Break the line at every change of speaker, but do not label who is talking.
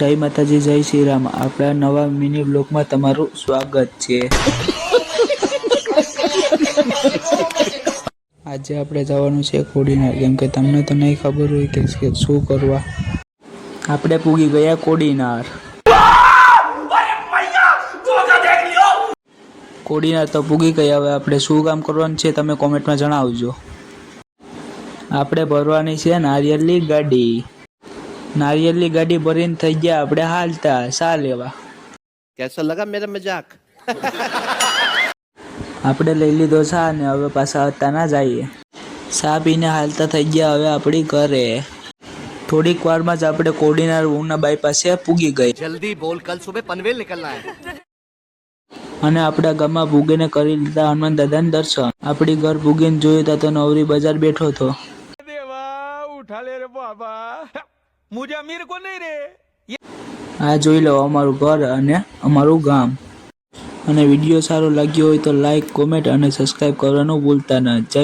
જય માતાજી, જય શ્રી રામ। આપણા નવા મિની બ્લોગમાં તમારું સ્વાગત છે। આજે આપણે જવાનું છે કોડીનાર, કેમ કે તમને તો નહીં ખબર હોય કે શું કરવા। આપણે પૂગી ગયા કોડીનાર। કોડીનાર તો પૂગી ગયા, હવે આપણે શું કામ કરવાનું છે તમે કોમેન્ટમાં જણાવજો। આપણે ભરવાની છે નારિયેળની ગાડી। नारियल की गाड़ी भरीने थई गया आपणे हालता सा लेवा।
कैसा लगा मेरा मजाक?
आपणे लई लीधो सा ने हवे पाछा हता ना जाईए। सा पीने हालता थई गया हवे आपणी घरे। थोड़ीक वारमां ज आपणे कोडीनार उना बायपासे पूगी गई।
जल्दी बोल, कल सुबह पनवेल निकलना है।
અને આપણા ગામમાં ભૂગીને કરી લીધા હનુમાન દાદાના દર્શન। આપણી ઘર ભૂગીને જોયું તો નવરી બજાર બેઠો હતો।
देवा उठा ले रे बाबा, मुझे अमीर को नहीं रे।
આ જોઈ લો અમારું ઘર અને અમારું ગામ। અને વિડીયો સારો લાગ્યો હોય તો લાઈક, કોમેન્ટ અને સબસ્ક્રાઇબ કરવાનું ભૂલતા ન। જય